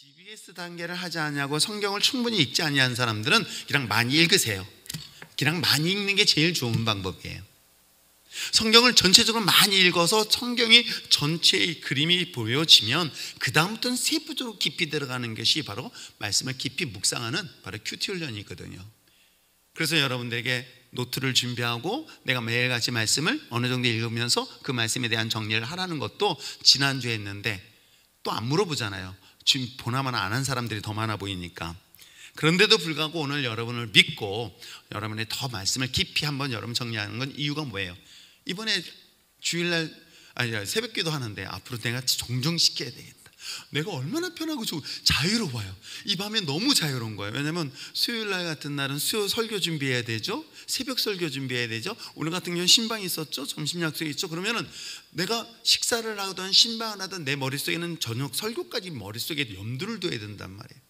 GBS 단계를 하지 않냐고 성경을 충분히 읽지 아니한 사람들은 그냥 많이 읽으세요. 그냥 많이 읽는 게 제일 좋은 방법이에요. 성경을 전체적으로 많이 읽어서 성경이 전체의 그림이 보여지면 그 다음부터는 세부적으로 깊이 들어가는 것이 바로 말씀을 깊이 묵상하는 바로 큐티 훈련이거든요. 그래서 여러분들에게 노트를 준비하고 내가 매일같이 말씀을 어느 정도 읽으면서 그 말씀에 대한 정리를 하라는 것도 지난주에 했는데 또 안 물어보잖아요. 지금 보나마나 안 한 사람들이 더 많아 보이니까. 그런데도 불구하고 오늘 여러분을 믿고 여러분의 더 말씀을 깊이 한번 여러분 정리하는 건 이유가 뭐예요? 이번에 주일날 새벽기도 하는데 앞으로 내가 종종 시켜야 되겠다. 내가 얼마나 편하고 자유로워요. 이 밤에 너무 자유로운 거예요. 왜냐하면 수요일날 같은 날은 수요 설교 준비해야 되죠. 새벽 설교 준비해야 되죠. 오늘 같은 경우는 신방이 있었죠. 점심 약속이 있죠. 그러면은 내가 식사를 하든 신방을 하든 내 머릿속에는 저녁 설교까지 머릿속에 염두를 둬야 된단 말이에요.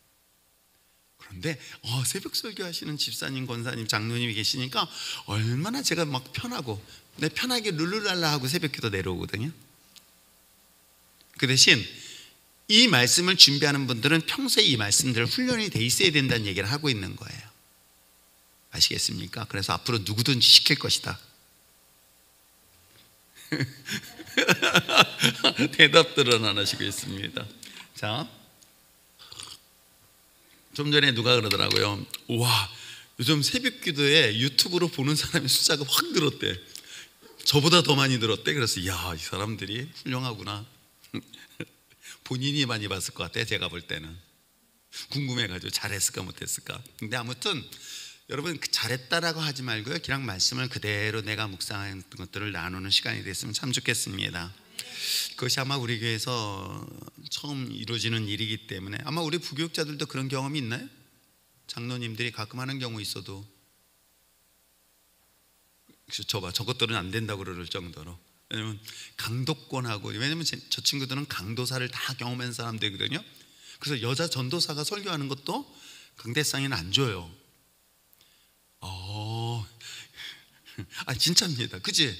그런데 새벽 설교 하시는 집사님, 권사님, 장로님이 계시니까 얼마나 제가 막 편하고 내 편하게 룰루랄라 하고 새벽기도 내려오거든요. 그 대신 이 말씀을 준비하는 분들은 평소에 이 말씀들 훈련이 돼 있어야 된다는 얘기를 하고 있는 거예요. 아시겠습니까? 그래서 앞으로 누구든지 시킬 것이다. 대답들은 안 하시고 있습니다. 자, 좀 전에 누가 그러더라고요. 와, 요즘 새벽 기도에 유튜브로 보는 사람의 숫자가 확 늘었대. 저보다 더 많이 늘었대. 그래서 야, 이 사람들이 훌륭하구나. 본인이 많이 봤을 것 같아. 제가 볼 때는 궁금해가지고 잘했을까 못했을까. 근데 아무튼 여러분 잘했다라고 하지 말고요, 그냥 말씀을 그대로 내가 묵상한 것들을 나누는 시간이 됐으면 참 좋겠습니다. 그것이 아마 우리 교회에서 처음 이루어지는 일이기 때문에 아마 우리 부교육자들도 그런 경험이 있나요? 장로님들이 가끔 하는 경우 있어도 저것들은 안 된다고 그럴 정도로. 왜냐면 강도권하고, 왜냐면 저 친구들은 강도사를 다 경험한 사람들이거든요. 그래서 여자 전도사가 설교하는 것도 강대상에는 안 줘요. 진짜입니다. 그치?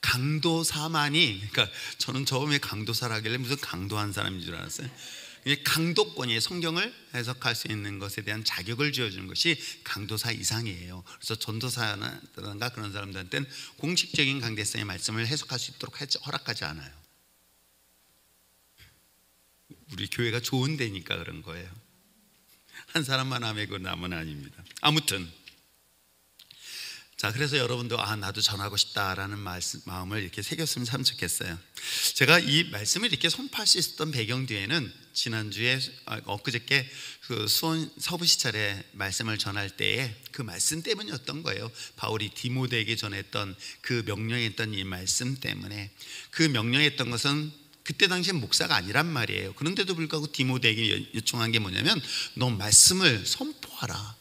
강도사만이, 그러니까 저는 처음에 강도사라길래 무슨 강도한 사람인 줄 알았어요. 강도권이 성경을 해석할 수 있는 것에 대한 자격을 지어주는 것이 강도사 이상이에요. 그래서 전도사라든가 그런 사람들한테는 공식적인 강대성의 말씀을 해석할 수 있도록 허락하지 않아요. 우리 교회가 좋은 데니까 그런 거예요. 한 사람만 하면 그 남은 아닙니다. 아무튼 자, 그래서 여러분도 나도 전하고 싶다라는 마음을 이렇게 새겼으면 참 좋겠어요. 제가 이 말씀을 이렇게 선포할 수 있었던 배경 뒤에는 지난주에 엊그저께 그 수원 서부시찰에 말씀을 전할 때에 그 말씀 때문이었던 거예요. 바울이 디모데에게 전했던 그 명령했던 이 말씀 때문에. 그 명령했던 것은 그때 당시엔 목사가 아니란 말이에요. 그런데도 불구하고 디모데에게 요청한 게 뭐냐면 너 말씀을 선포하라.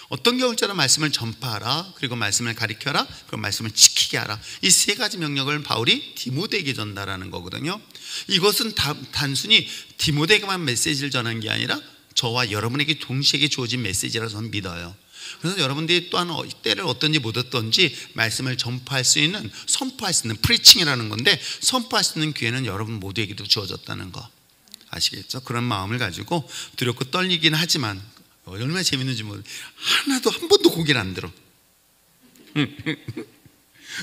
어떤 경우처럼 말씀을 전파하라. 그리고 말씀을 가리켜라. 그리고 말씀을 지키게 하라. 이 세 가지 명령을 바울이 디모데에게 전달하는 거거든요. 이것은 단순히 디모데에게만 메시지를 전한 게 아니라 저와 여러분에게 동시에 주어진 메시지라고 저는 믿어요. 그래서 여러분들이 또한 때를 어떤지 못 어떤지 말씀을 전파할 수 있는, 선포할 수 있는 프리칭이라는 건데, 선포할 수 있는 기회는 여러분 모두에게도 주어졌다는 거 아시겠죠? 그런 마음을 가지고 두렵고 떨리긴 하지만 얼마나 재밌는지 하나도 한 번도 고개를 안 들어.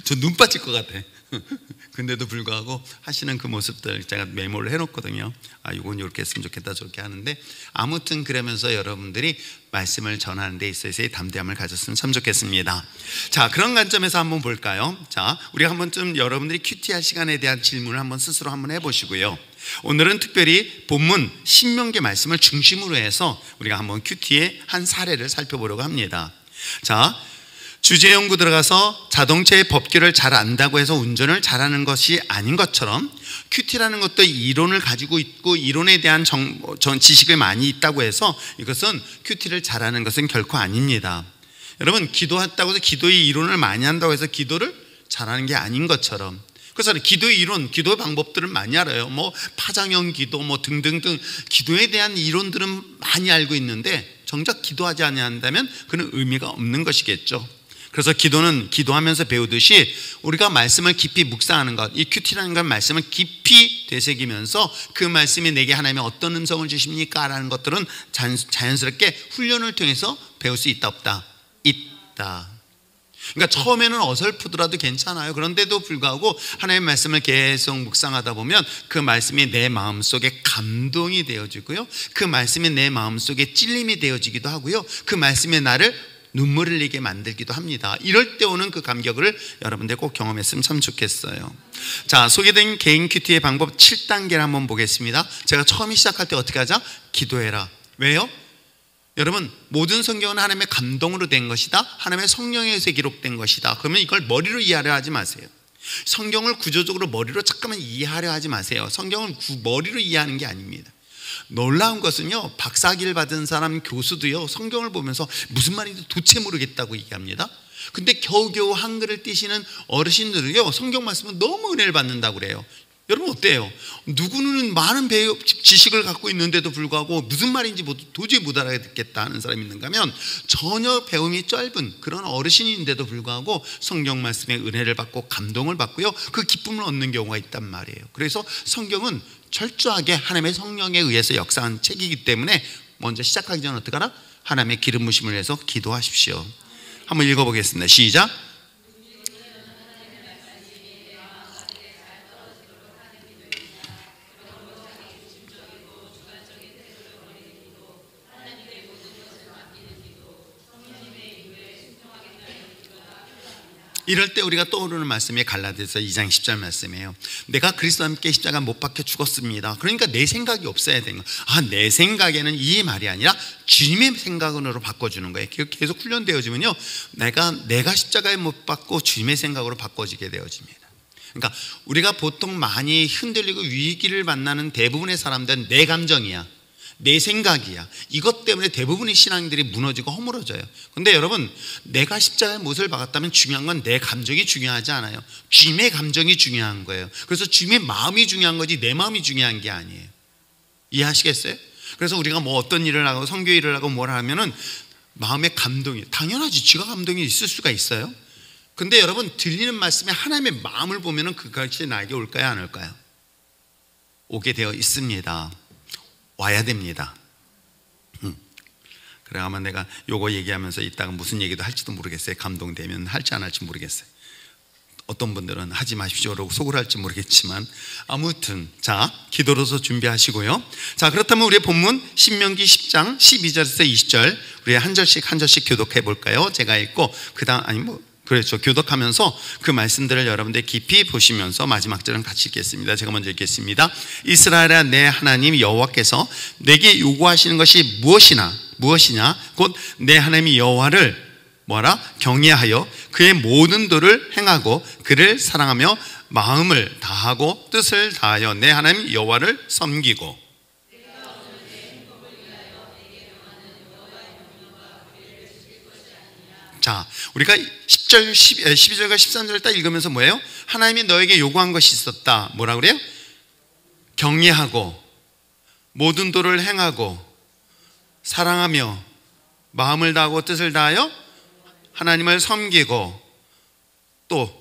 저 눈 빠질 것 같아. 근데도 불구하고 하시는 그 모습들 제가 메모를 해놓거든요. 이건 이렇게 했으면 좋겠다 저렇게 하는데, 아무튼 그러면서 여러분들이 말씀을 전하는 데 있어서의 담대함을 가졌으면 참 좋겠습니다. 자, 그런 관점에서 한번 볼까요? 자, 우리가 한번 좀 여러분들이 큐티할 시간에 대한 질문을 한번 스스로 한번 해보시고요. 오늘은 특별히 본문 신명기 말씀을 중심으로 해서 우리가 한번 큐티의 한 사례를 살펴보려고 합니다. 자, 주제 연구 들어가서 자동차의 법규를 잘 안다고 해서 운전을 잘하는 것이 아닌 것처럼 큐티라는 것도 이론을 가지고 있고 이론에 대한 지식을 많이 있다고 해서 이것은 큐티를 잘하는 것은 결코 아닙니다. 여러분, 기도했다고 해서 기도의 이론을 많이 한다고 해서 기도를 잘하는 게 아닌 것처럼, 그래서 기도의 이론, 기도의 방법들을 많이 알아요. 파장형 기도, 등등등 기도에 대한 이론들은 많이 알고 있는데 정작 기도하지 않는다면 그는 의미가 없는 것이겠죠. 그래서 기도는 기도하면서 배우듯이 우리가 말씀을 깊이 묵상하는 것, 이 큐티라는 건 말씀을 깊이 되새기면서 그 말씀이 내게 하나님의 어떤 음성을 주십니까? 라는 것들은 자연스럽게 훈련을 통해서 배울 수 있다 없다? 있다. 그러니까 처음에는 어설프더라도 괜찮아요. 그런데도 불구하고 하나님의 말씀을 계속 묵상하다 보면 그 말씀이 내 마음속에 감동이 되어지고요, 그 말씀이 내 마음속에 찔림이 되어지기도 하고요, 그 말씀이 나를 눈물을 흘리게 만들기도 합니다. 이럴 때 오는 그 감격을 여러분들 꼭 경험했으면 참 좋겠어요. 자, 소개된 개인 큐티의 방법 7단계를 한번 보겠습니다. 제가 처음 시작할 때 어떻게 하자? 기도해라. 왜요? 여러분, 모든 성경은 하나님의 감동으로 된 것이다, 하나님의 성령에 의해서 기록된 것이다. 그러면 이걸 머리로 이해하려 하지 마세요. 성경을 구조적으로 머리로 잠깐만 이해하려 하지 마세요. 성경은 머리로 이해하는 게 아닙니다. 놀라운 것은요, 박사학위를 받은 사람 교수도요, 성경을 보면서 무슨 말인지 도대체 모르겠다고 얘기합니다. 근데 겨우겨우 한글을 띄시는 어르신들은요, 성경 말씀은 너무 은혜를 받는다고 그래요. 여러분 어때요? 누구는 많은 지식을 갖고 있는데도 불구하고 무슨 말인지 도저히 못 알아듣겠다 하는 사람이 있는가 하면, 전혀 배움이 짧은 그런 어르신인데도 불구하고 성경 말씀의 은혜를 받고 감동을 받고요, 그 기쁨을 얻는 경우가 있단 말이에요. 그래서 성경은 철저하게 하나님의 성령에 의해서 역사한 책이기 때문에 먼저 시작하기 전에 어떻게 하나? 하나님의 기름 부으심을 위해서 기도하십시오. 한번 읽어보겠습니다. 시작. 이럴 때 우리가 떠오르는 말씀이 갈라디아서 2장 10절 말씀이에요. 내가 그리스도와 함께 십자가 못 박혀 죽었습니다. 그러니까 내 생각이 없어야 되는 거예요. 내 생각에는 이 말이 아니라 주님의 생각으로 바꿔주는 거예요. 계속 훈련되어지면요, 내가 십자가에 못 박고 주님의 생각으로 바꿔지게 되어집니다. 그러니까 우리가 보통 많이 흔들리고 위기를 만나는 대부분의 사람들은 내 감정이야, 내 생각이야, 이것 때문에 대부분의 신앙들이 무너지고 허물어져요. 근데 여러분, 내가 십자가에 못을 박았다면 중요한 건 내 감정이 중요하지 않아요. 주님의 감정이 중요한 거예요. 그래서 주님의 마음이 중요한 거지 내 마음이 중요한 게 아니에요. 이해하시겠어요? 그래서 우리가 뭐 어떤 일을 하고 선교 일을 하고 뭘 하면은 마음의 감동이, 당연하지, 지가 감동이 있을 수가 있어요. 근데 여러분, 들리는 말씀에 하나님의 마음을 보면은 그것이 나에게 올까요, 안 올까요? 오게 되어 있습니다. 와야 됩니다. 그래 아마 내가 요거 얘기하면서 이따가 무슨 얘기도 할지도 모르겠어요. 감동되면 할지 안 할지 모르겠어요. 어떤 분들은 하지 마십시오라고 속을 할지 모르겠지만, 아무튼 자, 기도로서 준비하시고요. 자, 그렇다면 우리의 본문 신명기 10장 12절에서 20절 우리 한 절씩 교독해 볼까요? 제가 읽고 그렇죠, 교독하면서 그 말씀들을 여러분들 깊이 보시면서 마지막 절은 같이 읽겠습니다. 제가 먼저 읽겠습니다. 이스라엘아, 내 하나님 여호와께서 내게 요구하시는 것이 무엇이냐? 곧 내 하나님 여호와를 경외하여 그의 모든 도를 행하고 그를 사랑하며 마음을 다하고 뜻을 다하여 내 하나님 여호와를 섬기고. 자, 우리가 10절, 12절과 13절을 딱 읽으면서 뭐예요? 하나님이 너에게 요구한 것이 있었다. 뭐라 그래요? 경외하고 모든 도를 행하고 사랑하며 마음을 다하고 뜻을 다하여 하나님을 섬기고, 또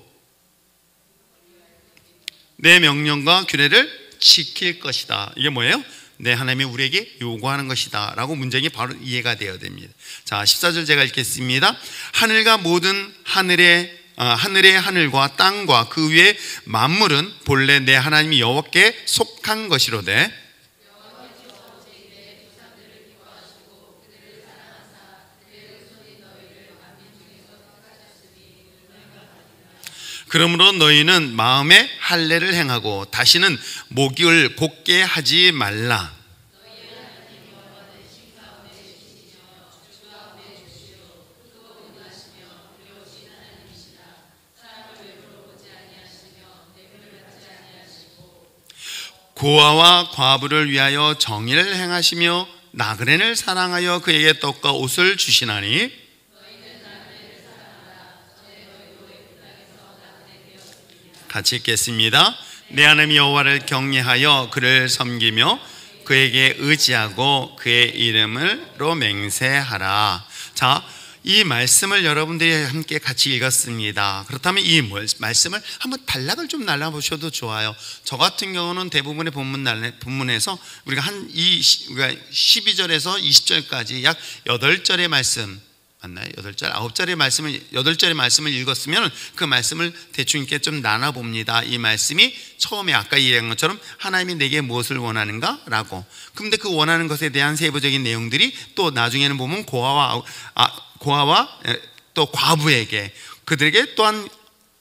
내 명령과 규례를 지킬 것이다. 이게 뭐예요? 내 하나님이 우리에게 요구하는 것이다 라고 문장이 바로 이해가 되어야 됩니다. 자, 14절 제가 읽겠습니다. 하늘과 모든 하늘의 하늘과 땅과 그 위의 만물은 본래 내 하나님 여호와께 속한 것이로되 그러므로 너희는 마음에 할례를 행하고 다시는 목을 곧게 하지 말라. 고아와 과부를 위하여 정의를 행하시며 나그네를 사랑하여 그에게 떡과 옷을 주시나니 같이 읽겠습니다. 내 하나님 여호와를 경외하여 그를 섬기며 그에게 의지하고 그의 이름으로 맹세하라. 자, 이 말씀을 여러분들이 함께 같이 읽었습니다. 그렇다면 이 말씀을 한번 단락을 좀 날라보셔도 좋아요. 저 같은 경우는 대부분의 본문에서 우리가 우리가 12절에서 20절까지 약 8절의 말씀 맞나요? 8절, 8절의 말씀을 읽었으면 그 말씀을 대충 이렇게 좀 나눠봅니다. 이 말씀이 처음에 아까 이야기한 것처럼 하나님이 내게 무엇을 원하는가? 라고. 근데 그 원하는 것에 대한 세부적인 내용들이 또 나중에는 보면 고아와 또 과부에게 그들에게 또한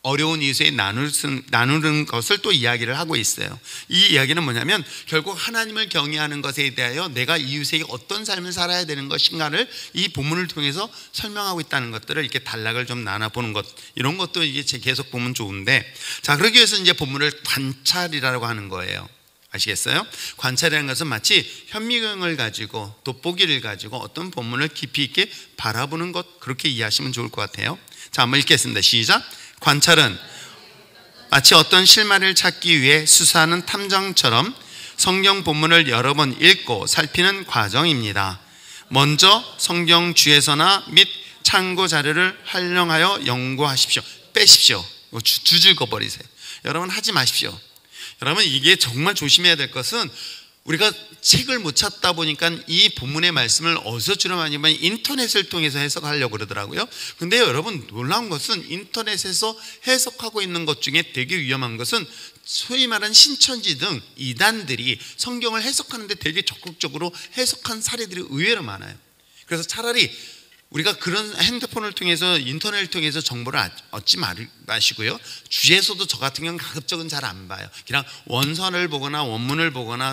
어려운 이웃에 나누는 것을 또 이야기를 하고 있어요. 이 이야기는 뭐냐면 결국 하나님을 경외하는 것에 대하여 내가 이웃에게 어떤 삶을 살아야 되는 것인가를 이 본문을 통해서 설명하고 있다는 것들을 이렇게 단락을 좀 나눠보는 것, 이런 것도 이게 계속 보면 좋은데, 자, 그러기 위해서 이제 본문을 관찰이라고 하는 거예요. 아시겠어요? 관찰이라는 것은 마치 현미경을 가지고 돋보기를 가지고 어떤 본문을 깊이 있게 바라보는 것, 그렇게 이해하시면 좋을 것 같아요. 자, 한번 읽겠습니다. 시작. 관찰은 마치 어떤 실마리를 찾기 위해 수사하는 탐정처럼 성경 본문을 여러 번 읽고 살피는 과정입니다. 먼저 성경 주에서나 및 참고 자료를 활용하여 연구하십시오. 빼십시오. 줄줄 그어버리세요. 여러분 하지 마십시오. 여러분 이게 정말 조심해야 될 것은 우리가 책을 못 찾다 보니까 이 본문의 말씀을 어디서 주로 많이 보면 인터넷을 통해서 해석하려고 그러더라고요. 근데 여러분 놀라운 것은 인터넷에서 해석하고 있는 것 중에 되게 위험한 것은 소위 말하는 신천지 등 이단들이 성경을 해석하는데 되게 적극적으로 해석한 사례들이 의외로 많아요. 그래서 차라리 우리가 그런 핸드폰을 통해서 인터넷을 통해서 정보를 얻지 마시고요. 주에서도 저 같은 경우는 가급적은 잘 안 봐요. 그냥 원서를 보거나 원문을 보거나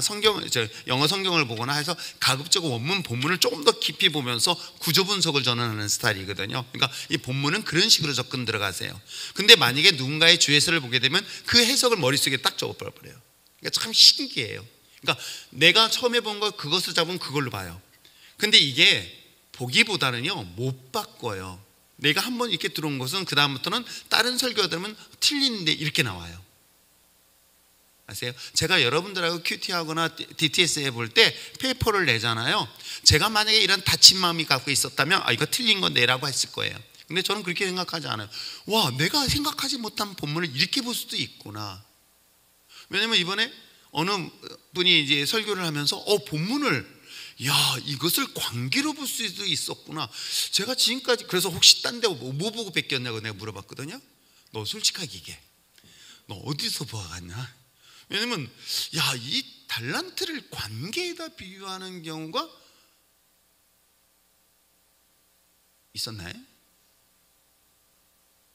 영어 성경을 보거나 해서 가급적 원문 본문을 조금 더 깊이 보면서 구조 분석을 저는 하는 스타일이거든요. 그러니까 이 본문은 그런 식으로 접근 들어가세요. 근데 만약에 누군가의 주해설을 보게 되면 그 해석을 머릿속에 딱 적어버려요. 그러니까 참 신기해요. 그러니까 내가 처음에 본 거 그것을 잡으면 그걸로 봐요. 근데 이게 보기보다는요 못 바꿔요. 내가 한번 이렇게 들어온 것은 그 다음부터는 다른 설교가 들으면 틀리는데 이렇게 나와요. 아세요? 제가 여러분들하고 큐티하거나 DTS 해볼 때 페이퍼를 내잖아요. 제가 만약에 이런 다친 마음이 갖고 있었다면 이거 틀린 건 내라고 했을 거예요. 근데 저는 그렇게 생각하지 않아요. 와, 내가 생각하지 못한 본문을 이렇게 볼 수도 있구나. 왜냐면 이번에 어느 분이 이제 설교를 하면서 본문을 이것을 관계로 볼 수도 있었구나. 제가 지금까지 그래서 혹시 딴 데 뭐 보고 뺏겼냐고 내가 물어봤거든요. 너 솔직하게 얘기해. 너 어디서 보아갔냐? 왜냐면 이 달란트를 관계에다 비유하는 경우가 있었나요?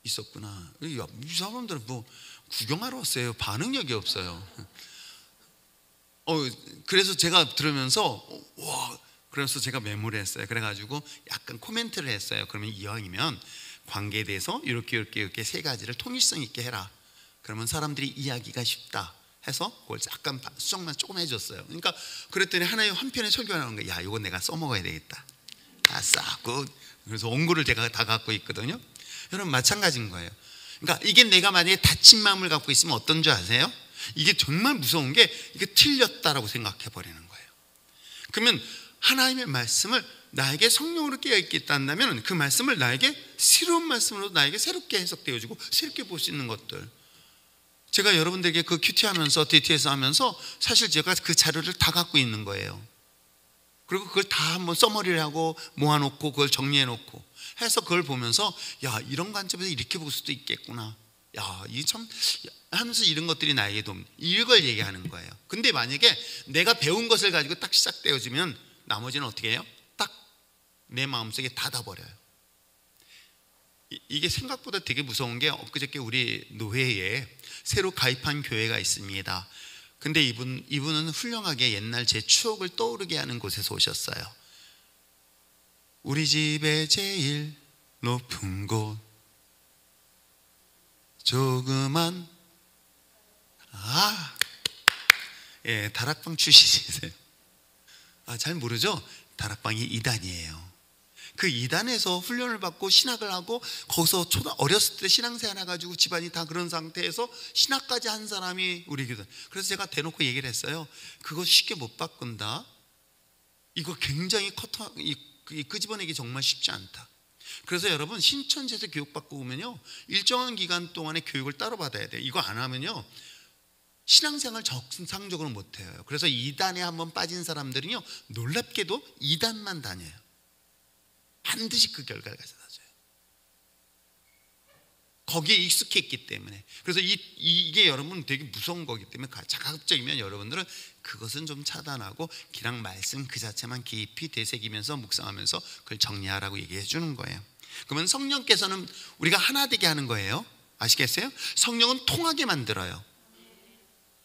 있었구나. 이 사람들은 뭐 구경하러 왔어요. 반응력이 없어요. 그래서 제가 들으면서 그래서 제가 메모를 했어요. 그래가지고 약간 코멘트를 했어요. 그러면 이왕이면 관계에 대해서 이렇게 세 가지를 통일성 있게 해라. 그러면 사람들이 이해하기가 쉽다 해서 그걸 약간 수정만 조금 해줬어요. 그러니까 그랬더니 하나의 한편의 설교가 나오는 거예요. 이거 내가 써먹어야 되겠다. 싹. 그래서 원고를 제가 다 갖고 있거든요. 여러분 마찬가지인 거예요. 그러니까 이게 내가 만약에 다친 마음을 갖고 있으면 어떤 줄 아세요? 이게 정말 무서운 게 이게 틀렸다라고 생각해 버리는 거예요. 그러면 하나님의 말씀을 나에게 성령으로 깨어있게 한다면 그 말씀을 나에게 새로운 말씀으로 나에게 새롭게 해석되어지고 새롭게 볼 수 있는 것들, 제가 여러분들에게 그 큐티하면서 DTS 하면서 사실 제가 그 자료를 다 갖고 있는 거예요. 그리고 그걸 다 한번 써머리를 하고 모아놓고 그걸 정리해놓고 해서 그걸 보면서 이런 관점에서 이렇게 볼 수도 있겠구나. 이 참 하면서 이런 것들이 나에게 도움, 이걸 얘기하는 거예요. 근데 만약에 내가 배운 것을 가지고 딱 시작되어지면 나머지는 어떻게 해요? 딱 내 마음속에 닫아버려요. 이게 생각보다 되게 무서운 게 엊그저께 우리 노회에 새로 가입한 교회가 있습니다. 근데 이분은 훌륭하게 옛날 제 추억을 떠오르게 하는 곳에서 오셨어요. 우리 집에 제일 높은 곳 조그만 다락방 출신이세요. 잘 모르죠? 다락방이 2단이에요. 그 2단에서 훈련을 받고 신학을 하고 거기서 어렸을 때 신앙생활 해가지고 집안이 다 그런 상태에서 신학까지 한 사람이 우리 교회. 그래서 제가 대놓고 얘기를 했어요. 그거 쉽게 못 바꾼다. 이거 굉장히 끄집어내기 정말 쉽지 않다. 그래서 여러분 신천지에서 교육받고 오면요, 일정한 기간 동안의 교육을 따로 받아야 돼요. 이거 안 하면요 신앙생활 정상적으로 못해요. 그래서 이단에 한번 빠진 사람들은요 놀랍게도 이단만 다녀요. 반드시 그 결과를 가져다줘요. 거기에 익숙했기 때문에. 그래서 이게 여러분 되게 무서운 거기 때문에 자각적이면 여러분들은 그것은 좀 차단하고 그냥 말씀 그 자체만 깊이 되새기면서 묵상하면서 그걸 정리하라고 얘기해 주는 거예요. 그러면 성령께서는 우리가 하나 되게 하는 거예요. 아시겠어요? 성령은 통하게 만들어요.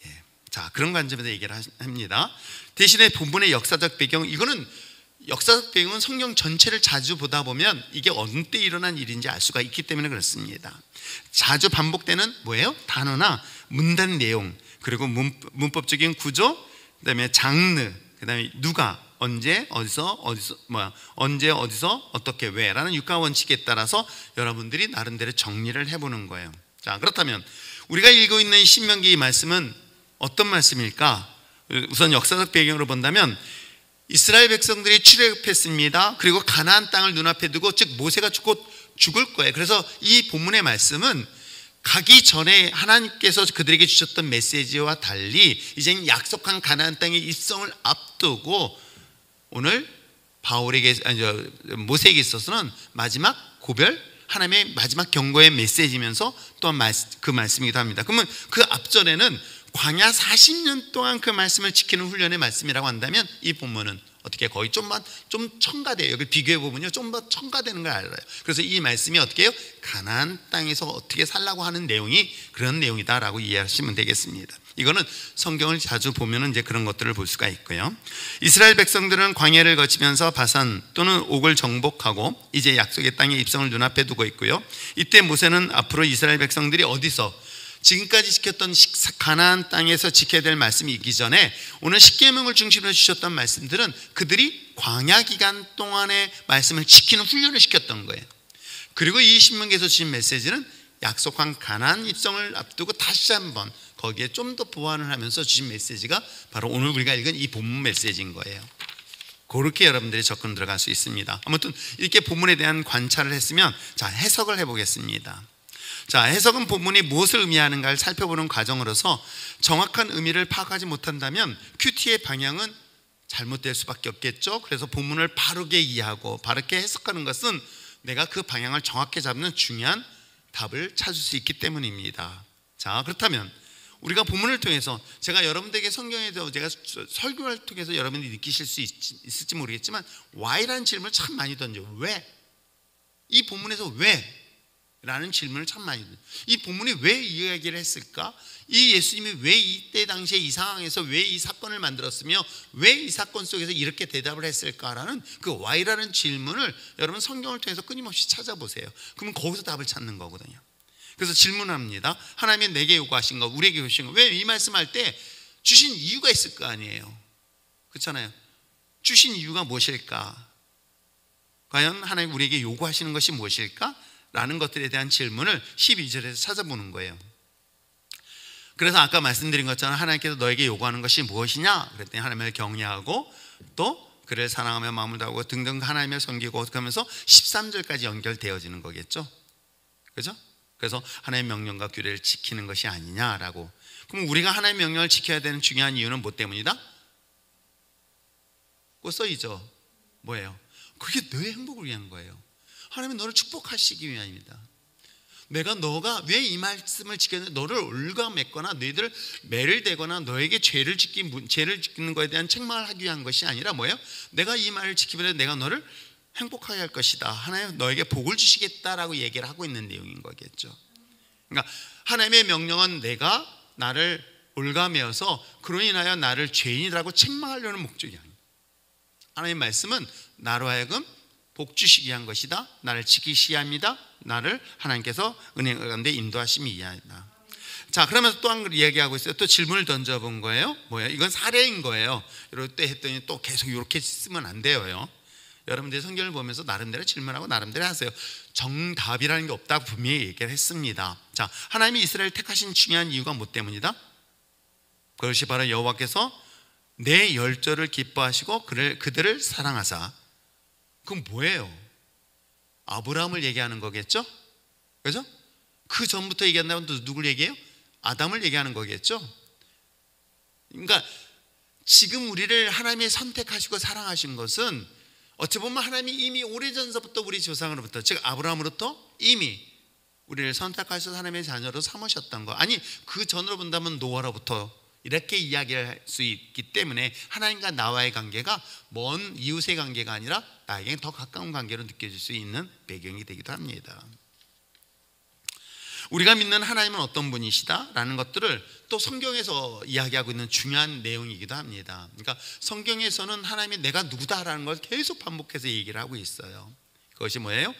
예. 자, 그런 관점에서 얘기를 합니다. 대신에 본문의 역사적 배경, 이거는 역사적 배경은 성경 전체를 자주 보다 보면 이게 어느 때 일어난 일인지 알 수가 있기 때문에 그렇습니다. 자주 반복되는 뭐예요? 단어나 문단 내용, 그리고 문법적인 구조, 그다음에 장르, 그다음에 누가, 언제, 어디서, 언제, 어디서, 어떻게, 왜라는 육가 원칙에 따라서 여러분들이 나름대로 정리를 해보는 거예요. 자, 그렇다면 우리가 읽고 있는 신명기 이 말씀은 어떤 말씀일까? 우선 역사적 배경으로 본다면 이스라엘 백성들이 출애굽했습니다. 그리고 가나안 땅을 눈앞에 두고, 즉 모세가 죽을 거예요. 그래서 이 본문의 말씀은 가기 전에 하나님께서 그들에게 주셨던 메시지와 달리 이제 약속한 가나안 땅의 입성을 앞두고 오늘 모세에게 있어서는 마지막 고별, 하나님의 마지막 경고의 메시지면서 또한 그 말씀이기도 합니다. 그러면 그 앞전에는 광야 40년 동안 그 말씀을 지키는 훈련의 말씀이라고 한다면 이 본문은 어떻게 거의 좀 첨가돼요. 여기 비교해 보면요 좀 더 첨가되는 걸 알아요. 그래서 이 말씀이 어떻게 해요? 가나안 땅에서 어떻게 살라고 하는 내용이 그런 내용이다라고 이해하시면 되겠습니다. 이거는 성경을 자주 보면은 이제 그런 것들을 볼 수가 있고요. 이스라엘 백성들은 광야를 거치면서 바산 또는 옥을 정복하고 이제 약속의 땅의 입성을 눈앞에 두고 있고요. 이때 모세는 앞으로 이스라엘 백성들이 어디서 지금까지 지켰던 가나안 땅에서 지켜야 될 말씀이 있기 전에 오늘 십계명을 중심으로 주셨던 말씀들은 그들이 광야 기간 동안의 말씀을 지키는 훈련을 시켰던 거예요. 그리고 이 신명기에서 주신 메시지는 약속한 가나안 입성을 앞두고 다시 한번 거기에 좀 더 보완을 하면서 주신 메시지가 바로 오늘 우리가 읽은 이 본문 메시지인 거예요. 그렇게 여러분들이 접근 들어갈 수 있습니다. 아무튼 이렇게 본문에 대한 관찰을 했으면 자, 해석을 해보겠습니다. 자, 해석은 본문이 무엇을 의미하는가를 살펴보는 과정으로서 정확한 의미를 파악하지 못한다면 큐티의 방향은 잘못될 수밖에 없겠죠. 그래서 본문을 바르게 이해하고 바르게 해석하는 것은 내가 그 방향을 정확히 잡는 중요한 답을 찾을 수 있기 때문입니다. 자, 그렇다면 우리가 본문을 통해서 제가 여러분들에게 성경에 대해서 제가 설교를 통해서 여러분들이 느끼실 수 있을지 모르겠지만 Why라는 질문을 참 많이 던져요. 왜? 이 본문에서 왜? 라는 질문을 참 많이 던져요. 이 본문이 왜 이 이야기를 했을까? 이 예수님이 왜 이때 당시에 이 상황에서 왜 이 사건을 만들었으며 왜 이 사건 속에서 이렇게 대답을 했을까라는 그 Why라는 질문을 여러분 성경을 통해서 끊임없이 찾아보세요. 그러면 거기서 답을 찾는 거거든요. 그래서 질문합니다. 하나님이 내게 요구하신 거, 우리에게 요구하신 거, 왜 이 말씀할 때 주신 이유가 있을 거 아니에요. 그렇잖아요. 주신 이유가 무엇일까? 과연 하나님 우리에게 요구하시는 것이 무엇일까? 라는 것들에 대한 질문을 12절에서 찾아보는 거예요. 그래서 아까 말씀드린 것처럼 하나님께서 너에게 요구하는 것이 무엇이냐? 그랬더니 하나님을 경외하고 또 그를 사랑하며 마음을 다하고 등등 하나님을 섬기고 그러면서 13절까지 연결되어지는 거겠죠. 그죠? 그래서 하나님의 명령과 규례를 지키는 것이 아니냐라고. 그럼 우리가 하나님의 명령을 지켜야 되는 중요한 이유는 뭐 때문이다? 꼭 써있죠. 뭐예요? 그게 너의 행복을 위한 거예요. 하나님은 너를 축복하시기 위함입니다. 너가 왜 이 말씀을 지켰는데 너를 올가맸거나 너희들 매를 대거나 너에게 죄를 짓는 것에 대한 책망을 하기 위한 것이 아니라 뭐예요? 내가 이 말을 지키면 내가 너를 행복하게 할 것이다. 하나님 너에게 복을 주시겠다라고 얘기를 하고 있는 내용인 거겠죠. 그러니까 하나님의 명령은 내가 나를 올가매어서 그로 인하여 나를 죄인이라고 책망하려는 목적이 아닙니다. 하나님의 말씀은 나로 하여금 복 주시기 위한 것이다. 나를 지키시기 합니다. 나를 하나님께서 은혜 가운데 인도하심이 위하다. 자, 그러면서 또 한 걸 이야기하고 있어요. 또 질문을 던져본 거예요. 뭐예요? 이건 사례인 거예요. 이럴 때 했더니 또 계속 이렇게 쓰면 안 돼요. 여러분들이 성경을 보면서 나름대로 질문하고 나름대로 하세요. 정답이라는 게 없다고 분명히 얘기를 했습니다. 자, 하나님이 이스라엘을 택하신 중요한 이유가 뭐 때문이다? 그것이 바로 여호와께서 내 열조를 기뻐하시고 그들을 사랑하사. 그건 뭐예요? 아브라함을 얘기하는 거겠죠? 그죠? 그 전부터 얘기한다면 또 누굴 얘기해요? 아담을 얘기하는 거겠죠? 그러니까 지금 우리를 하나님이 선택하시고 사랑하신 것은 어찌 보면 하나님이 이미 오래전서부터 우리 조상으로부터, 즉 아브라함으로부터 이미 우리를 선택하셔서 하나님의 자녀로 삼으셨던 거. 아니, 그 전으로 본다면 노아로부터 이렇게 이야기를 할 수 있기 때문에 하나님과 나와의 관계가 먼 이웃의 관계가 아니라 나에게 더 가까운 관계로 느껴질 수 있는 배경이 되기도 합니다. 우리가 믿는 하나님은 어떤 분이시다라는 것들을 또 성경에서 이야기하고 있는 중요한 내용이기도 합니다. 그러니까 성경에서는 하나님이 내가 누구다라는 걸 계속 반복해서 얘기를 하고 있어요. 그것이 뭐예요?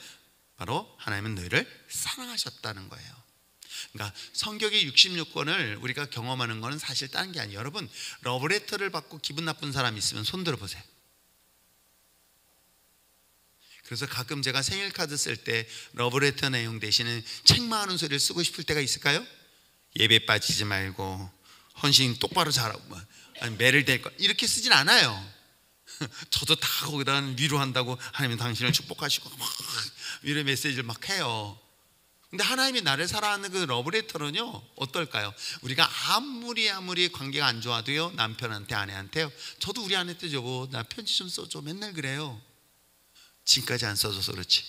바로 하나님은 너희를 사랑하셨다는 거예요. 그러니까 성경의 66권을 우리가 경험하는 것은 사실 다른 게 아니에요. 여러분, 러브레터를 받고 기분 나쁜 사람 있으면 손 들어보세요. 그래서 가끔 제가 생일 카드 쓸 때 러브레터 내용 대신에 책망하는 소리를 쓰고 싶을 때가 있을까요? 예배 빠지지 말고 헌신 똑바로 잘하고 아니 매를 댈 거 이렇게 쓰진 않아요. 저도 다 거기다 위로한다고 하나님은 당신을 축복하시고 막 이런 메시지를 막 해요. 근데 하나님이 나를 사랑하는 그 러브레터는요 어떨까요? 우리가 아무리 관계가 안 좋아도요, 남편한테 아내한테요, 저도 우리 아내한테 여보 나 편지 좀 써줘 맨날 그래요. 지금까지 안 써줘서 그렇지.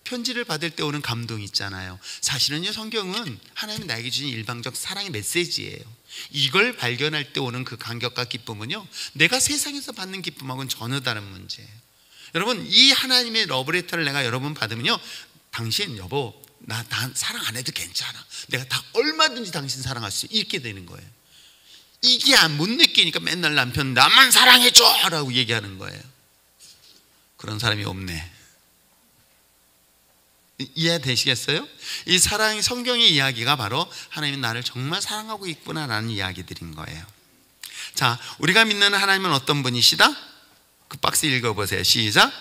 편지를 받을 때 오는 감동이 있잖아요. 사실은요 성경은 하나님이 나에게 주신 일방적 사랑의 메시지예요. 이걸 발견할 때 오는 그 감격과 기쁨은요, 내가 세상에서 받는 기쁨하고는 전혀 다른 문제예요. 여러분, 이 하나님의 러브레터를 내가 여러분 받으면요, 당신 여보 나 사랑 안 해도 괜찮아, 내가 다 얼마든지 당신 사랑할 수 있게 되는 거예요. 이게 못 느끼니까 맨날 남편 나만 사랑해줘 라고 얘기하는 거예요. 그런 사람이 없네. 이해되시겠어요? 이 사랑의 성경의 이야기가 바로 하나님은 나를 정말 사랑하고 있구나라는 이야기들인 거예요. 자, 우리가 믿는 하나님은 어떤 분이시다? 그 박스 읽어보세요. 시작.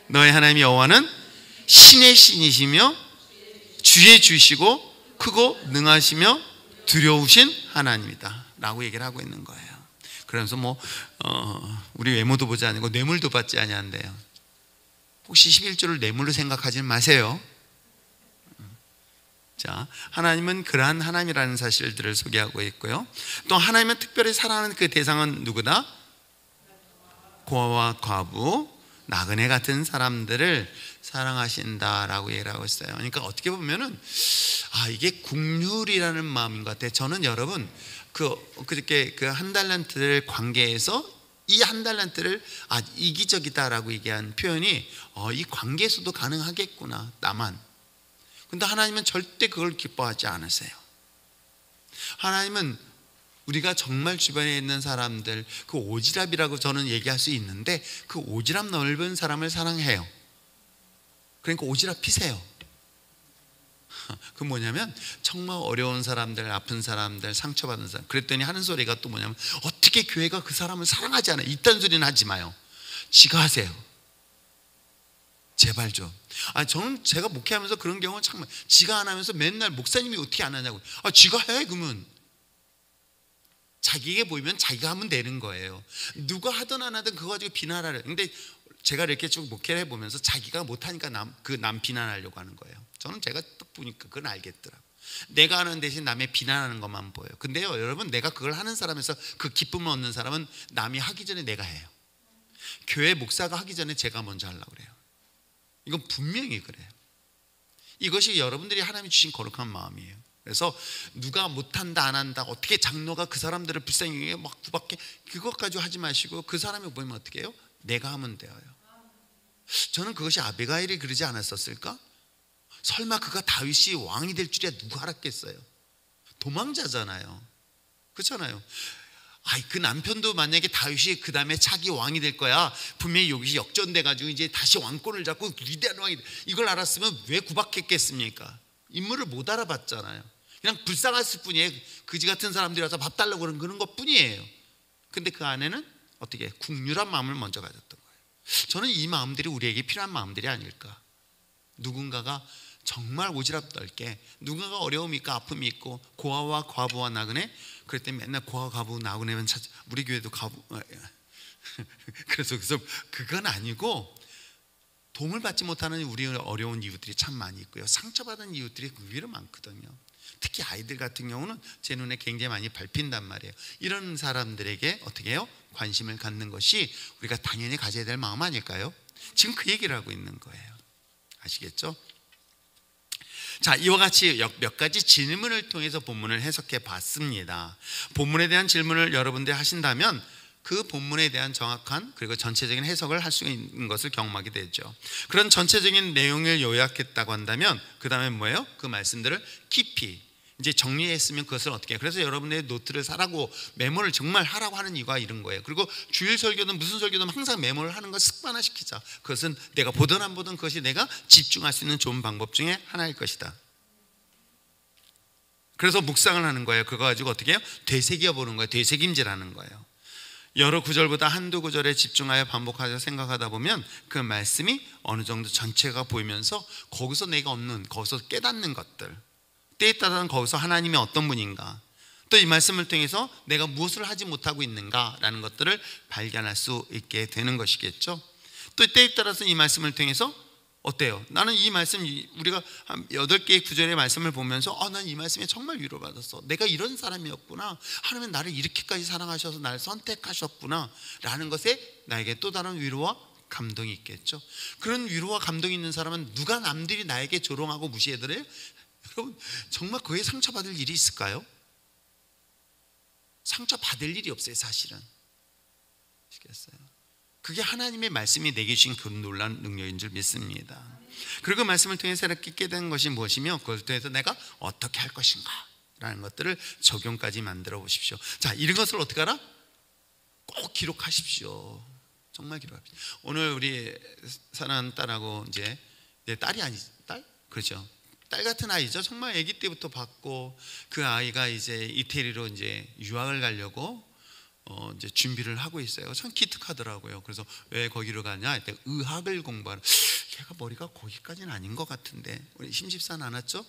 너의 하나님 여호와는 신의 신이시며 주의 주시고 크고 능하시며 두려우신 하나님이다 라고 얘기를 하고 있는 거예요. 그러면서 우리 외모도 보지 않고 뇌물도 받지 아니한대요. 혹시 11조를 뇌물로 생각하지 마세요. 자, 하나님은 그러한 하나님이라는 사실들을 소개하고 있고요. 또 하나님은 특별히 사랑하는 그 대상은 누구다? 고아와 과부, 나그네 같은 사람들을 사랑하신다라고 얘기를 하고 있어요. 그러니까 어떻게 보면은 이게 국률이라는 마음인 것 같아요. 저는 여러분 그렇게 그 한 달란트를 관계에서 이 한 달란트를 이기적이다라고 얘기한 표현이 이 관계에서도 가능하겠구나 나만. 근데 하나님은 절대 그걸 기뻐하지 않으세요. 하나님은 우리가 정말 주변에 있는 사람들, 그 오지랖이라고 저는 얘기할 수 있는데 그 오지랖 넓은 사람을 사랑해요. 그러니까 오지랖 피세요. 그 뭐냐면 정말 어려운 사람들, 아픈 사람들, 상처받은 사람. 그랬더니 하는 소리가 또 뭐냐면 어떻게 교회가 그 사람을 사랑하지 않아요? 이딴 소리는 하지 마요. 지가 하세요. 제발 좀. 저는 제가 목회하면서 그런 경우는 정말 지가 안 하면서 맨날 목사님이 어떻게 안 하냐고. 지가 해 그러면. 자기에게 보이면 자기가 하면 되는 거예요. 누가 하든 안 하든 그거 가지고 비난하래. 근데 제가 이렇게 쭉 목회를 해보면서 자기가 못하니까 남 비난하려고 하는 거예요. 저는 제가 딱 보니까 그건 알겠더라고요. 내가 하는 대신 남의 비난하는 것만 보여요. 근데요 여러분, 내가 그걸 하는 사람에서 그 기쁨을 얻는 사람은 남이 하기 전에 내가 해요. 교회 목사가 하기 전에 제가 먼저 하려고 그래요. 이건 분명히 그래요. 이것이 여러분들이 하나님이 주신 거룩한 마음이에요. 그래서 누가 못한다 안 한다, 어떻게 장로가 그 사람들을 불쌍히 막 구박해, 그것까지 하지 마시고 그 사람이 보이면 어떻게 해요? 내가 하면 돼요. 저는 그것이 아비가일이 그러지 않았었을까? 설마 그가 다윗이 왕이 될 줄이야 누가 알았겠어요? 도망자잖아요. 그렇잖아요. 그 남편도 만약에 다윗이 그 다음에 차기 왕이 될 거야, 분명히 여기서 역전돼가지고 이제 다시 왕권을 잡고 위대한 왕이 이걸 알았으면 왜 구박했겠습니까? 인물을 못 알아봤잖아요. 그냥 불쌍했을 뿐이에요. 그지 같은 사람들이 와서 밥 달라고 그런 것 뿐이에요. 근데 그 안에는 어떻게 국률한 마음을 먼저 가졌던 거예요. 저는 이 마음들이 우리에게 필요한 마음들이 아닐까. 누군가가 정말 오지랖 넓게, 누군가가 어려움이 있고 아픔이 있고 고아와 과부와 나그네, 그랬더니 맨날 고아 과부 나그네만 찾아. 우리 교회도 과부 그래서 그건 아니고 도움을 받지 못하는 우리 어려운 이웃들이 참 많이 있고요. 상처받은 이웃들이 의외로 많거든요. 특히 아이들 같은 경우는 제 눈에 굉장히 많이 밟힌단 말이에요. 이런 사람들에게 어떻게 해요? 관심을 갖는 것이 우리가 당연히 가져야 될 마음 아닐까요? 지금 그 얘기를 하고 있는 거예요. 아시겠죠? 자, 이와 같이 몇 가지 질문을 통해서 본문을 해석해 봤습니다. 본문에 대한 질문을 여러분들이 하신다면 그 본문에 대한 정확한 그리고 전체적인 해석을 할 수 있는 것을 경험하게 되죠. 그런 전체적인 내용을 요약했다고 한다면 그 다음에 뭐예요? 그 말씀들을 깊이 이제 정리했으면 그것을 어떻게 해요? 그래서 여러분의 노트를 사라고 메모를 정말 하라고 하는 이유가 이런 거예요. 그리고 주일 설교든 무슨 설교든 항상 메모를 하는 걸 습관화시키자. 그것은 내가 보든 안 보든 그것이 내가 집중할 수 있는 좋은 방법 중에 하나일 것이다. 그래서 묵상을 하는 거예요. 그거 가지고 어떻게 해요? 되새겨 보는 거예요. 되새김질하는 거예요. 여러 구절보다 한두 구절에 집중하여 반복하여 생각하다 보면 그 말씀이 어느 정도 전체가 보이면서 거기서 내가 얻는, 거기서 깨닫는 것들, 때에 따라서는 거기서 하나님이 어떤 분인가, 또 이 말씀을 통해서 내가 무엇을 하지 못하고 있는가라는 것들을 발견할 수 있게 되는 것이겠죠. 또 때에 따라서 이 말씀을 통해서 어때요? 나는 이 말씀, 우리가 한 8개의 구절의 말씀을 보면서 난 이 말씀에 정말 위로받았어. 내가 이런 사람이었구나. 하나님은 나를 이렇게까지 사랑하셔서 나를 선택하셨구나 라는 것에 나에게 또 다른 위로와 감동이 있겠죠. 그런 위로와 감동이 있는 사람은 누가 남들이 나에게 조롱하고 무시해드려요? 여러분, 정말 그에 상처받을 일이 있을까요? 상처받을 일이 없어요, 사실은. 아시겠어요? 그게 하나님의 말씀이 내게 주신 그런 놀라운 능력인 줄 믿습니다. 그리고 그 말씀을 통해 새롭게 깨닫는 것이 무엇이며 그것을 통해서 내가 어떻게 할 것인가 라는 것들을 적용까지 만들어 보십시오. 자, 이런 것을 어떻게 하라? 꼭 기록하십시오. 정말 기록하십시오. 오늘 우리 사랑하는 딸하고 이제 내 딸이 아니지, 딸? 그렇죠. 딸 같은 아이죠. 정말 아기 때부터 봤고 그 아이가 이제 이태리로 이제 유학을 가려고 이제 준비를 하고 있어요. 참 기특하더라고요. 그래서 왜 거기로 가냐? 이때 의학을 공부하러. 걔가 머리가 거기까지는 아닌 것 같은데 우리 심집산 안 왔죠?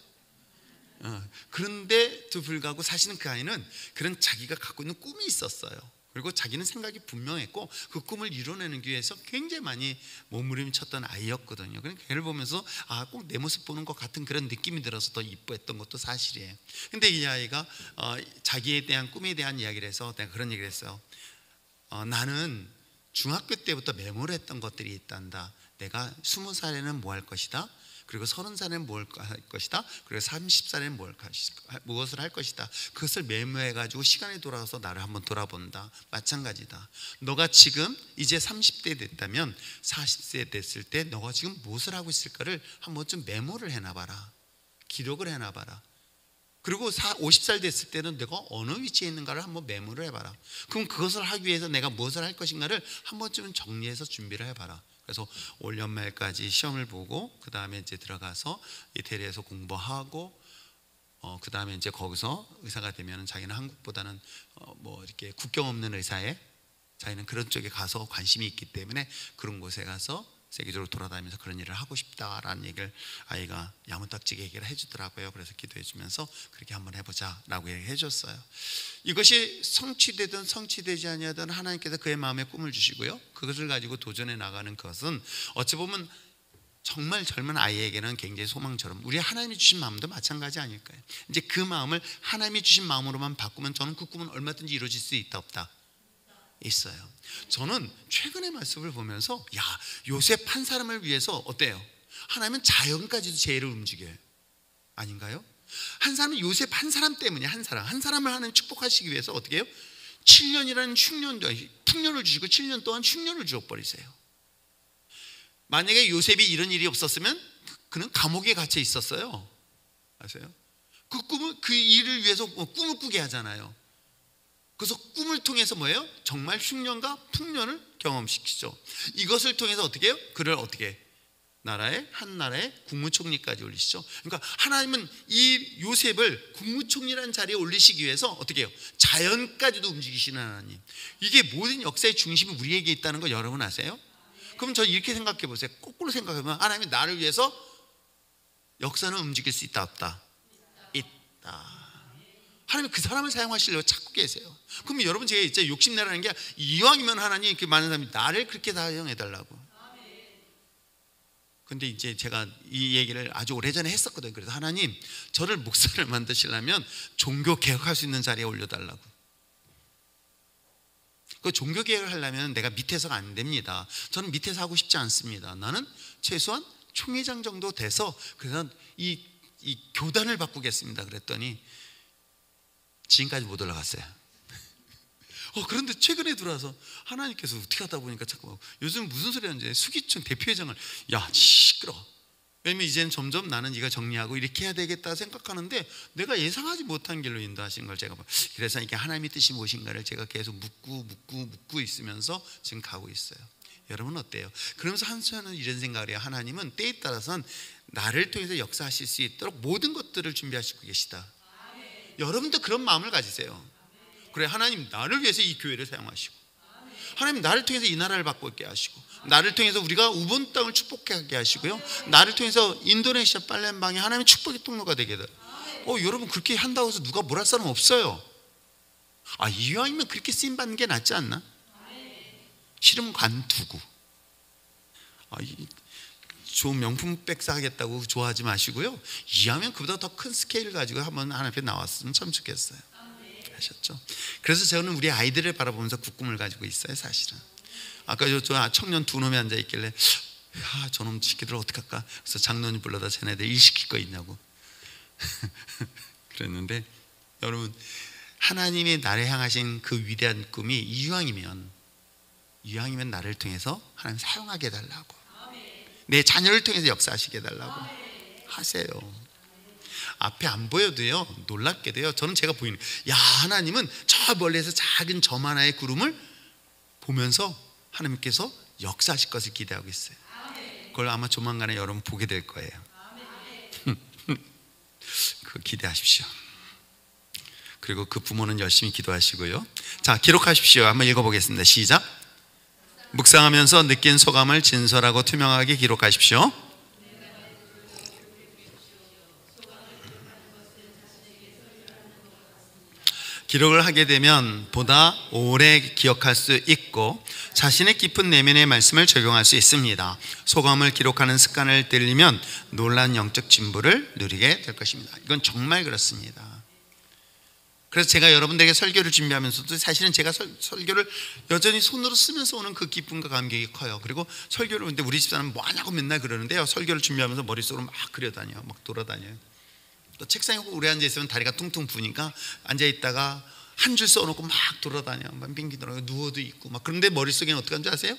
그런데도 불구하고 사실은 그 아이는 그런 자기가 갖고 있는 꿈이 있었어요. 그리고 자기는 생각이 분명했고 그 꿈을 이뤄내기 위해서 굉장히 많이 몸부림쳤던 아이였거든요. 그러니까 걔를 보면서 꼭 내 모습 보는 것 같은 그런 느낌이 들어서 더 이뻐했던 것도 사실이에요. 근데 이 아이가 자기에 대한 꿈에 대한 이야기를 해서 내가 그런 얘기를 했어요. 나는 중학교 때부터 메모를 했던 것들이 있단다. 내가 20살에는 뭐 할 것이다. 그리고 30살에는 뭘 할 것이다. 그리고 30살에는 무엇을 할 것이다. 그것을 메모해가지고 시간에 돌아와서 나를 한번 돌아본다. 마찬가지다. 너가 지금 이제 30대 됐다면 40세 됐을 때 너가 지금 무엇을 하고 있을까를 한번 좀 메모를 해놔봐라. 기록을 해놔봐라. 그리고 50살 됐을 때는 내가 어느 위치에 있는가를 한번 메모를 해봐라. 그럼 그것을 하기 위해서 내가 무엇을 할 것인가를 한번 좀 정리해서 준비를 해봐라. 그래서 올 연말까지 시험을 보고 그 다음에 이제 들어가서 이태리에서 공부하고 그 다음에 이제 거기서 의사가 되면 자기는 한국보다는 뭐 이렇게 국경 없는 의사에 자기는 그런 쪽에 가서 관심이 있기 때문에 그런 곳에 가서 세계적으로 돌아다니면서 그런 일을 하고 싶다라는 얘기를 아이가 야무딱지게 얘기를 해주더라고요. 그래서 기도해 주면서 그렇게 한번 해보자라고 얘기해 줬어요. 이것이 성취되든 성취되지 아니하든 하나님께서 그의 마음에 꿈을 주시고요, 그것을 가지고 도전해 나가는 것은 어찌 보면 정말 젊은 아이에게는 굉장히 소망처럼 우리 하나님이 주신 마음도 마찬가지 아닐까요? 이제 그 마음을 하나님이 주신 마음으로만 바꾸면 저는 그 꿈은 얼마든지 이루어질 수 있다 없다? 있어요. 저는 최근의 말씀을 보면서 요셉 한 사람을 위해서 어때요? 하나님은 자연까지도 제의를 움직여요. 아닌가요? 한 사람은 요셉 한 사람 때문에 한 사람을 하나님 축복하시기 위해서 어떻게 해요? 7년이라는 풍년을 주시고 7년 동안 흉년을 주어버리세요. 만약에 요셉이 이런 일이 없었으면 그는 감옥에 갇혀 있었어요. 아세요? 그 일을 위해서 꿈을 꾸게 하잖아요. 그래서 꿈을 통해서 뭐예요? 정말 흉년과 풍년을 경험시키죠. 이것을 통해서 어떻게 해요? 그를 어떻게 한 나라의 국무총리까지 올리시죠. 그러니까 하나님은 이 요셉을 국무총리라는 자리에 올리시기 위해서 어떻게 해요? 자연까지도 움직이시는 하나님. 이게 모든 역사의 중심이 우리에게 있다는 거 여러분 아세요? 그럼 저 이렇게 생각해 보세요. 거꾸로 생각해보면 하나님이 나를 위해서 역사는 움직일 수 있다 없다? 있다. 하나님 그 사람을 사용하시려고 찾고 계세요. 그러면 여러분 제가 진짜 욕심내라는 게 이왕이면 하나님 그 많은 사람이 나를 그렇게 사용해달라고. 근데 이제 제가 이 얘기를 아주 오래전에 했었거든요. 그래서 하나님, 저를 목사를 만드시려면 종교 개혁할 수 있는 자리에 올려달라고. 그 종교 개혁을 하려면 내가 밑에서가 안 됩니다. 저는 밑에서 하고 싶지 않습니다. 나는 최소한 총회장 정도 돼서 그래서 이 교단을 바꾸겠습니다. 그랬더니 지금까지 못 올라갔어요. 그런데 최근에 들어와서 하나님께서 어떻게 하다 보니까 잠깐만, 요즘 무슨 소리 하는지 수기청 대표회장을 야 시끄러. 왜냐면 이제는 점점 나는 이거 정리하고 이렇게 해야 되겠다 생각하는데 내가 예상하지 못한 길로 인도하신 걸 제가 그래서 이게 하나님의 뜻이 무엇인가를 제가 계속 묻고 있으면서 지금 가고 있어요. 여러분 어때요? 그러면서 한편은 이런 생각을 해요. 하나님은 때에 따라서는 나를 통해서 역사하실 수 있도록 모든 것들을 준비하시고 계시다. 여러분도 그런 마음을 가지세요. 그래, 하나님 나를 위해서 이 교회를 사용하시고, 하나님 나를 통해서 이 나라를 바꾸게 하시고, 나를 통해서 우리가 우본 땅을 축복하게 하시고요, 나를 통해서 인도네시아 팔렘방이 하나님의 축복의 통로가 되게 돼. 여러분 그렇게 한다고 해서 누가 뭘 할 사람 없어요. 이왕이면 그렇게 쓰임 받는 게 낫지 않나? 싫으면 관두고. 좋은 명품백 사겠다고 좋아하지 마시고요, 이왕이면 그보다 더 큰 스케일 가지고 한번 하나님 앞에 나왔으면 참 좋겠어요. 하셨죠? 그래서 저는 우리 아이들을 바라보면서 국꿈을 가지고 있어요. 사실은 아까 저 청년 두 놈이 앉아 있길래 저놈 새끼들 어떡할까? 그래서 장로님 불러다 쟤네들 일 시킬 거 있냐고 그랬는데, 여러분 하나님이 나를 향하신 그 위대한 꿈이 이왕이면 나를 통해서 하나님 사용하게 해달라고, 내 자녀를 통해서 역사하시게 해달라고 하세요. 앞에 안 보여도요, 놀랍게도요, 저는 제가 보이는, 하나님은 저 멀리에서 작은 점 하나의 구름을 보면서 하나님께서 역사하실 것을 기대하고 있어요. 그걸 아마 조만간에 여러분 보게 될 거예요. 그거 기대하십시오. 그리고 그 부모는 열심히 기도하시고요. 자, 기록하십시오. 한번 읽어보겠습니다. 시작. 묵상하면서 느낀 소감을 진솔하고 투명하게 기록하십시오. 기록을 하게 되면 보다 오래 기억할 수 있고 자신의 깊은 내면의 말씀을 적용할 수 있습니다. 소감을 기록하는 습관을 들이면 놀라운 영적 진보를 누리게 될 것입니다. 이건 정말 그렇습니다. 그래서 제가 여러분들에게 설교를 준비하면서도 사실은 제가 설교를 여전히 손으로 쓰면서 오는 그 기쁨과 감격이 커요. 그리고 설교를, 근데 우리 집사람은 뭐 하냐고 맨날 그러는데요, 설교를 준비하면서 머릿속으로 막 그려다녀요. 막 돌아다녀요. 또 책상에 오래 앉아있으면 다리가 퉁퉁 부니까 앉아있다가 한 줄 써놓고 막 돌아다녀. 막 빙기 돌아가고 누워도 있고 막. 그런데 머릿속에는 어떻게 하는지 아세요?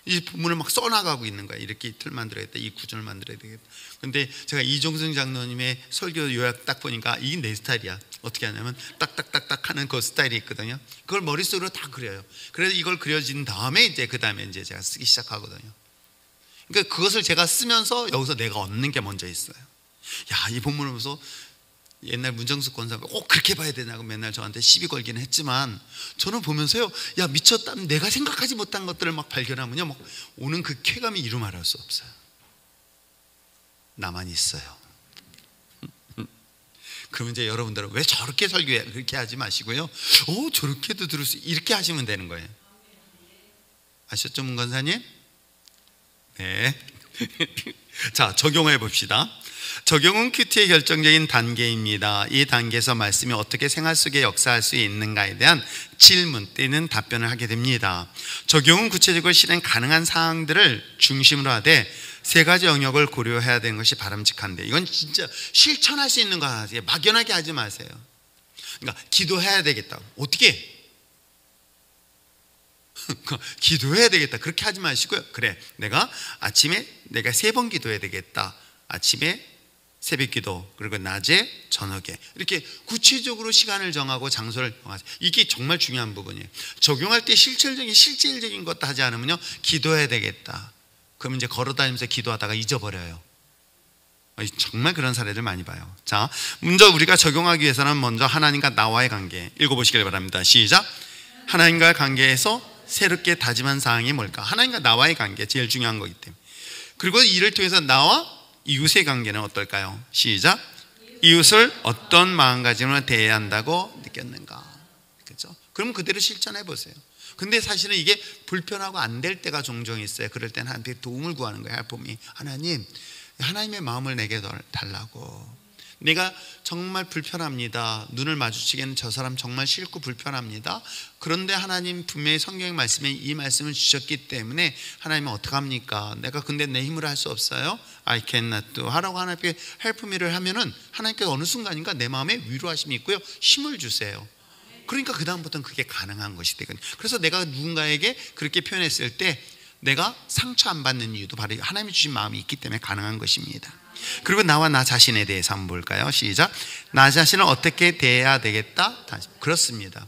이 본문을 막 써나가고 있는 거야. 이렇게 틀 만들어야겠다, 이 구절을 만들어야 되겠다. 근데 제가 이종승 장로님의 설교 요약 딱 보니까 이게 내 스타일이야. 어떻게 하냐면 딱딱딱딱 하는 그 스타일이 있거든요. 그걸 머릿속으로 다 그려요. 그래서 이걸 그려진 다음에 그 다음에 이제 제가 쓰기 시작하거든요. 그러니까 그것을 제가 쓰면서 여기서 내가 얻는 게 먼저 있어요. 이 본문을 보면서 옛날 문정숙 권사가 꼭 그렇게 봐야 되냐고 맨날 저한테 시비 걸기는 했지만, 저는 보면서요, 미쳤다, 내가 생각하지 못한 것들을 막 발견하면요, 막 오는 그 쾌감이 이루 말할 수 없어요. 나만 있어요. 그러면 이제 여러분들은 왜 저렇게 설교해? 그렇게 하지 마시고요, 저렇게도 들을 수, 이렇게 하시면 되는 거예요. 아셨죠, 문 권사님? 네. 자, 적용해 봅시다. 적용은 큐티의 결정적인 단계입니다. 이 단계에서 말씀이 어떻게 생활 속에 역사할 수 있는가에 대한 질문 또는 답변을 하게 됩니다. 적용은 구체적으로 실행 가능한 사항들을 중심으로 하되 세 가지 영역을 고려해야 되는 것이 바람직한데, 이건 진짜 실천할 수 있는 거 하세요. 막연하게 하지 마세요. 그러니까 기도해야 되겠다. 어떻게? 기도해야 되겠다. 그렇게 하지 마시고요. 그래, 내가 아침에 내가 3번 기도해야 되겠다. 아침에 새벽 기도, 그리고 낮에 저녁에, 이렇게 구체적으로 시간을 정하고 장소를 정하세요. 이게 정말 중요한 부분이에요. 적용할 때 실질적인 것도 하지 않으면요, 기도해야 되겠다. 그러면 이제 걸어다니면서 기도하다가 잊어버려요. 정말 그런 사례들 많이 봐요. 자, 먼저 우리가 적용하기 위해서는 먼저 하나님과 나와의 관계 읽어보시길 바랍니다. 시작. 하나님과의 관계에서 새롭게 다짐한 사항이 뭘까? 하나님과 나와의 관계, 제일 중요한 거기 때문에. 그리고 이를 통해서 나와 이웃의 관계는 어떨까요? 시작. 이웃을 어떤 마음가짐으로 대해야 한다고 느꼈는가? 그렇죠? 그럼 그대로 실천해 보세요. 근데 사실은 이게 불편하고 안 될 때가 종종 있어요. 그럴 때는 하나님께 도움을 구하는 거예요. 하나님, 하나님의 마음을 내게 달라고. 내가 정말 불편합니다. 눈을 마주치기에는 저 사람 정말 싫고 불편합니다. 그런데 하나님 분명히 성경의 말씀에 이 말씀을 주셨기 때문에 하나님은 어떡합니까? 내가 근데 내 힘으로 할 수 없어요. I cannot do 하라고 하나님께 help me를 하면은 하나님께서 어느 순간인가 내 마음에 위로하심이 있고요, 힘을 주세요. 그러니까 그 다음부터는 그게 가능한 것이 되거든요. 그래서 내가 누군가에게 그렇게 표현했을 때 내가 상처 안 받는 이유도 바로 하나님이 주신 마음이 있기 때문에 가능한 것입니다. 그리고 나와 나 자신에 대해서 한번 볼까요? 시작. 나 자신을 어떻게 대해야 되겠다? 다시. 그렇습니다.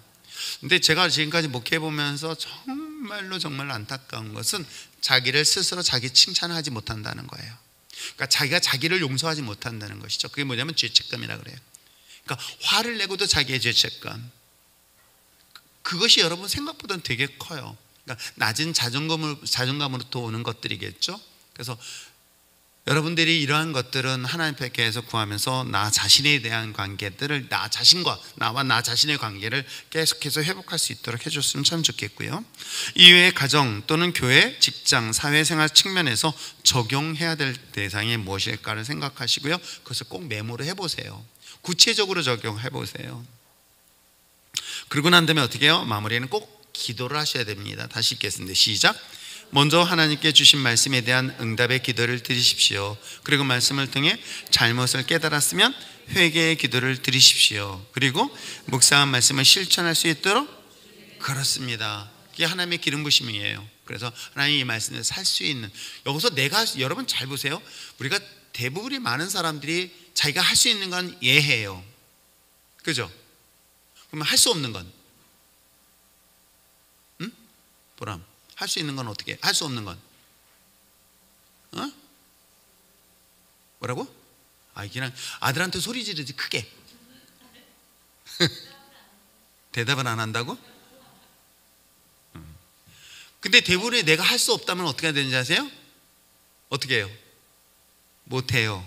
근데 제가 지금까지 목회해 보면서 정말 안타까운 것은 자기를 스스로 자기 칭찬하지 못한다는 거예요. 그러니까 자기가 자기를 용서하지 못한다는 것이죠. 그게 뭐냐면 죄책감이라 그래요. 그러니까 화를 내고도 자기의 죄책감, 그것이 여러분 생각보다는 되게 커요. 그러니까 낮은 자존감으로부터 오는 것들이겠죠. 그래서 여러분들이 이러한 것들은 하나님께서 구하면서 나 자신에 대한 관계들을, 나 자신과 나와 나 자신의 관계를 계속해서 회복할 수 있도록 해줬으면 참 좋겠고요. 이외의 가정 또는 교회, 직장, 사회생활 측면에서 적용해야 될 대상이 무엇일까를 생각하시고요, 그것을 꼭 메모를 해보세요. 구체적으로 적용해보세요. 그러고 난 다음에 어떻게 해요? 마무리에는 꼭 기도를 하셔야 됩니다. 다시 읽겠습니다. 시작. 먼저 하나님께 주신 말씀에 대한 응답의 기도를 드리십시오. 그리고 말씀을 통해 잘못을 깨달았으면 회개의 기도를 드리십시오. 그리고 묵상한 말씀을 실천할 수 있도록. 그렇습니다. 그게 하나님의 기름 부심이에요. 그래서 하나님이 이 말씀을 살 수 있는, 여기서 여러분 잘 보세요. 우리가 대부분이 많은 사람들이 자기가 할 수 있는 건 예해요. 그죠? 그러면 할 수 없는 건? 응? 보람. 할 수 있는 건 어떻게 해? 할 수 없는 건? 뭐라고? 그냥 아들한테 소리 지르지 크게. 대답을 안 한다고? 근데 대부분이 내가 할 수 없다면 어떻게 해야 되는지 아세요? 어떻게 해요? 못해요.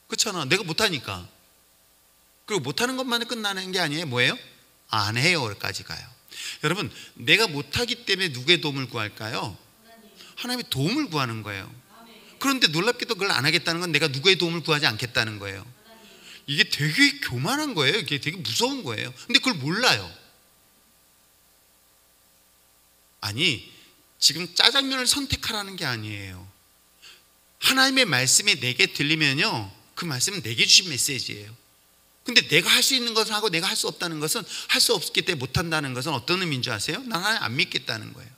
그렇잖아. 내가 못하니까. 그리고 못하는 것만에 끝나는 게 아니에요. 뭐예요? 안 해요까지 가요. 여러분, 내가 못하기 때문에 누구의 도움을 구할까요? 하나님의 도움을 구하는 거예요. 그런데 놀랍게도 그걸 안 하겠다는 건 내가 누구의 도움을 구하지 않겠다는 거예요. 이게 되게 교만한 거예요. 이게 되게 무서운 거예요. 근데 그걸 몰라요. 아니, 지금 짜장면을 선택하라는 게 아니에요. 하나님의 말씀이 내게 들리면요, 그 말씀은 내게 주신 메시지예요. 근데 내가 할 수 있는 것을 하고 내가 할 수 없다는 것은, 할 수 없기 때문에 못한다는 것은 어떤 의미인 줄 아세요? 난 하나님 안 믿겠다는 거예요.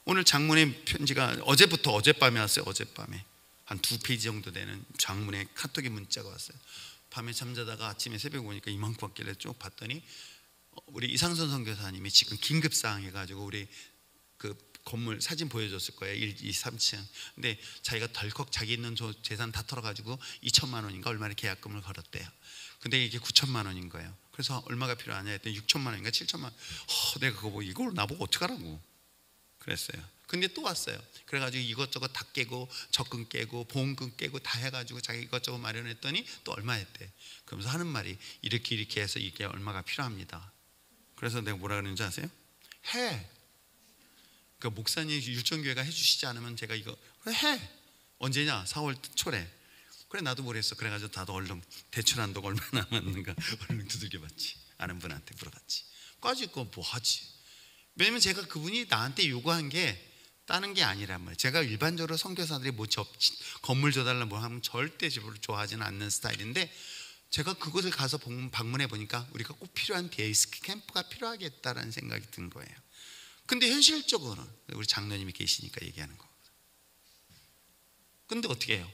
오늘 장문의 편지가 어젯밤에 왔어요. 어젯밤에 한 2페이지 정도 되는 장문의 카톡의 문자가 왔어요. 밤에 잠자다가 아침에 새벽에 오니까 이만큼 왔길래 쭉 봤더니 우리 이상선 선교사님이 지금 긴급사항 해가지고 우리 그 건물 사진 보여줬을 거예요. 1, 2, 3층. 근데 자기가 덜컥 자기 있는 재산 다 털어가지고 2천만 원인가 얼마나 계약금을 걸었대요. 근데 이게 9천만 원인 거예요. 그래서 얼마가 필요하냐 했더니 6천만 원인가 7천만 원. 내가 그거 보고 이걸 나보고 어떡하라고 그랬어요. 근데 또 왔어요. 그래가지고 이것저것 다 깨고 적금 깨고 보험금 깨고 다 해가지고 자기 이것저것 마련했더니 또 얼마 했대. 그러면서 하는 말이 이렇게 해서 이게 얼마가 필요합니다. 그래서 내가 뭐라 그러는지 아세요? 해. 그 목사님 율정교회가 해주시지 않으면 제가 이거 그래 해. 언제냐? 4월 초래. 그래 나도 모르겠어. 그래가지고 나도 얼른 대출 한도가 얼마나 남았는가 얼른 두들겨봤지. 아는 분한테 물어봤지. 까짓 거 뭐 하지? 왜냐면 제가 그분이 나한테 요구한 게 다른 게 아니란 말이에요. 제가 일반적으로 선교사들이 뭐 건물 줘달라 뭐 하면 절대 좋아하지는 않는 스타일인데, 제가 그곳을 가서 방문해 보니까 우리가 꼭 필요한 베이스 캠프가 필요하겠다라는 생각이 든 거예요. 근데 현실적으로는 우리 장로님이 계시니까 얘기하는 거. 근데 어떻게 해요?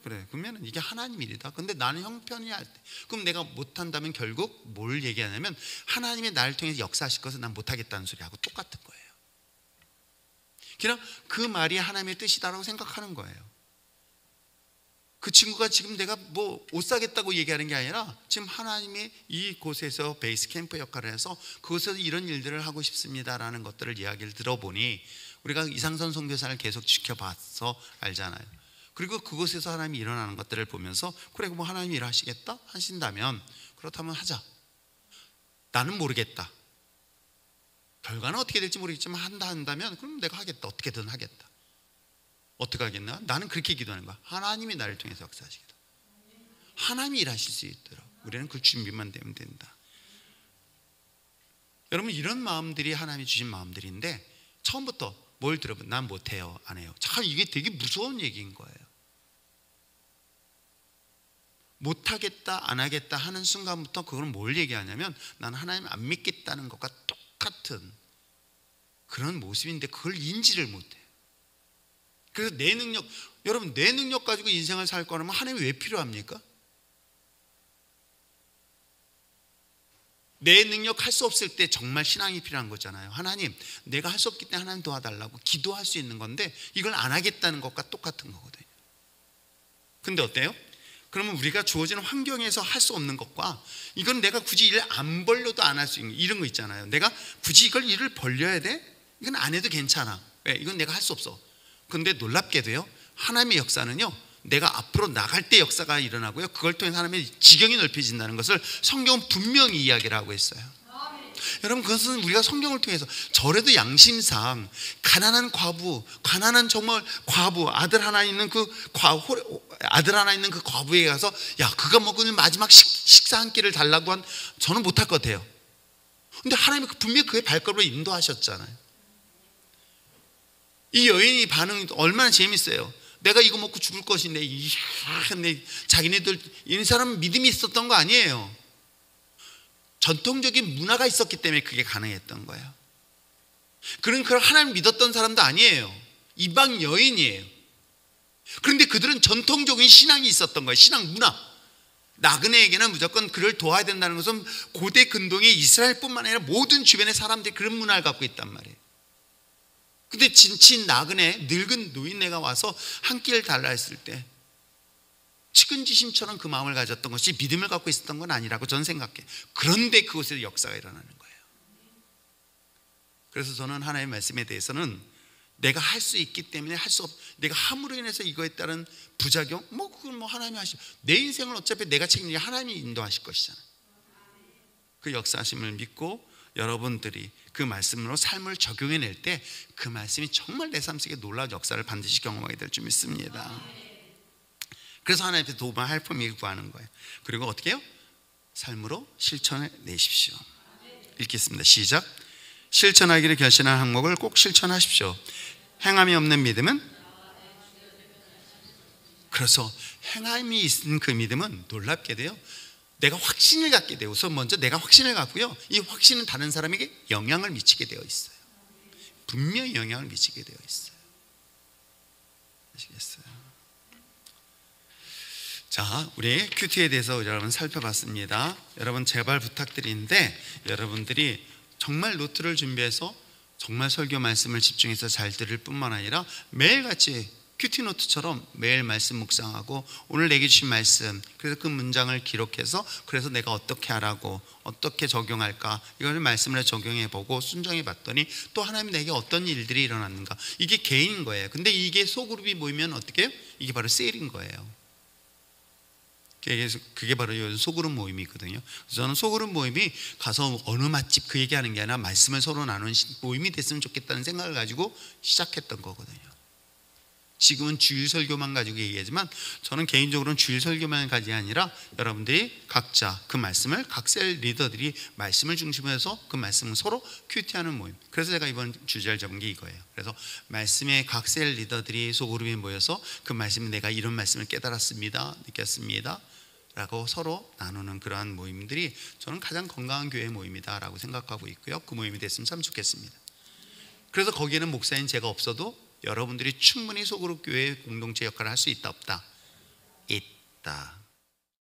그래 그러면 이게 하나님 일이다. 근데 나는 형편이 할 때, 그럼 내가 못한다면 결국 뭘 얘기하냐면 하나님이 나를 통해서 역사하실 것을 난 못하겠다는 소리하고 똑같은 거예요. 그냥 그 말이 하나님의 뜻이다라고 생각하는 거예요. 그 친구가 지금 내가 뭐 옷 사겠다고 얘기하는 게 아니라 지금 하나님이 이곳에서 베이스 캠프 역할을 해서 그곳에서 이런 일들을 하고 싶습니다라는 것들을 이야기를 들어보니, 우리가 이상선 선교사를 계속 지켜봐서 알잖아요. 그리고 그곳에서 하나님이 일어나는 것들을 보면서 그래 뭐 하나님이 일하시겠다 하신다면 그렇다면 하자. 나는 모르겠다. 결과는 어떻게 될지 모르겠지만 한다면 그럼 내가 하겠다. 어떻게든 하겠다. 어떻게 하겠나? 나는 그렇게 기도하는 거야. 하나님이 나를 통해서 역사하시겠다. 하나님이 일하실 수 있도록 우리는 그 준비만 되면 된다. 여러분, 이런 마음들이 하나님이 주신 마음들인데 처음부터 뭘 들어보면 난 못해요, 안 해요. 참 이게 되게 무서운 얘기인 거예요. 못하겠다, 안 하겠다 하는 순간부터 그건 뭘 얘기하냐면 난 하나님 안 믿겠다는 것과 똑같은 그런 모습인데 그걸 인지를 못해요. 그래서 내 능력, 여러분 내 능력 가지고 인생을 살 거라면 하나님이 왜 필요합니까? 내 능력 할 수 없을 때 정말 신앙이 필요한 거잖아요. 하나님, 내가 할 수 없기 때문에 하나님 도와달라고 기도할 수 있는 건데 이걸 안 하겠다는 것과 똑같은 거거든요. 근데 어때요? 그러면 우리가 주어지는 환경에서 할 수 없는 것과 이건 내가 굳이 일을 안 벌려도 안 할 수 있는 이런 거 있잖아요. 내가 굳이 이걸 일을 벌려야 돼? 이건 안 해도 괜찮아. 왜? 이건 내가 할 수 없어. 근데 놀랍게도요, 하나님의 역사는요, 내가 앞으로 나갈 때 역사가 일어나고요, 그걸 통해서 하나님의 지경이 넓혀진다는 것을 성경은 분명히 이야기를 하고 있어요. 여러분, 그것은 우리가 성경을 통해서 저래도 양심상 가난한 과부, 가난한 정말 과부, 아들 하나 있는 그 과부에 가서 야, 그가 먹는 마지막 식사 한 끼를 달라고 한 저는 못할 것 같아요. 근데 하나님이 분명히 그의 발걸음을 인도하셨잖아요. 이 여인이 반응이 얼마나 재밌어요. 내가 이거 먹고 죽을 것인데, 근데 자기네들 이 사람은 믿음이 있었던 거 아니에요. 전통적인 문화가 있었기 때문에 그게 가능했던 거예요. 그런 걸 하나님 믿었던 사람도 아니에요. 이방 여인이에요. 그런데 그들은 전통적인 신앙이 있었던 거예요. 신앙 문화. 나그네에게는 무조건 그를 도와야 된다는 것은 고대 근동의 이스라엘뿐만 아니라 모든 주변의 사람들이 그런 문화를 갖고 있단 말이에요. 근데 진친 나그네 늙은 노인네가 와서 한 끼를 달라 했을 때 측은지심처럼 그 마음을 가졌던 것이 믿음을 갖고 있었던 건 아니라고 저는 생각해요. 그런데 그곳에서 역사가 일어나는 거예요. 그래서 저는 하나님의 말씀에 대해서는 내가 할 수 있기 때문에 할 수 없, 내가 함으로 인해서 이거에 따른 부작용, 그건 하나님이 하시죠. 내 인생을 어차피 내가 책임지고 하나님이 인도하실 것이잖아요. 그 역사하심을 믿고 여러분들이 그 말씀으로 삶을 적용해낼 때 그 말씀이 정말 내 삶 속에 놀라운 역사를 반드시 경험하게 될 줄 믿습니다. 그래서 하나님께 도움을 할 품을 구하는 거예요. 그리고 어떻게 해요? 삶으로 실천해 내십시오. 읽겠습니다. 시작. 실천하기를 결심한 항목을 꼭 실천하십시오. 행함이 없는 믿음은, 그래서 행함이 있는 그 믿음은 놀랍게도요, 내가 확신을 갖게 되고, 우선 먼저 내가 확신을 갖고요, 이 확신은 다른 사람에게 영향을 미치게 되어 있어요. 분명히 영향을 미치게 되어 있어요. 아시겠어요? 자, 우리 큐티에 대해서 여러분 살펴봤습니다. 여러분 제발 부탁드리는데 여러분들이 정말 노트를 준비해서 정말 설교 말씀을 집중해서 잘 들을 뿐만 아니라 매일같이 큐티 노트처럼 매일 말씀 묵상하고 오늘 내게 주신 말씀, 그래서 그 문장을 기록해서 그래서 내가 어떻게 하라고, 어떻게 적용할까, 이걸 말씀을 적용해 보고 순종해 봤더니 또 하나님이 내게 어떤 일들이 일어났는가, 이게 개인인 거예요. 근데 이게 소그룹이 모이면 어떻게 해요? 이게 바로 셀인 거예요. 그게 바로 소그룹 모임이거든요. 그래서 저는 소그룹 모임이 가서 어느 맛집 그 얘기하는 게 아니라 말씀을 서로 나누는 모임이 됐으면 좋겠다는 생각을 가지고 시작했던 거거든요. 지금은 주일 설교만 가지고 얘기하지만 저는 개인적으로는 주일 설교만 가지고 아니라 여러분들이 각자 그 말씀을 각 셀 리더들이 말씀을 중심으로 해서 그 말씀을 서로 큐티하는 모임. 그래서 제가 이번 주제를 잡은 게 이거예요. 그래서 말씀의 각 셀 리더들이 소그룹에 모여서 그 말씀에 내가 이런 말씀을 깨달았습니다, 느꼈습니다 라고 서로 나누는 그러한 모임들이 저는 가장 건강한 교회 모임이다 라고 생각하고 있고요. 그 모임이 됐으면 참 좋겠습니다. 그래서 거기에는 목사인 제가 없어도 여러분들이 충분히 소그룹 교회의 공동체 역할을 할 수 있다 없다? 있다.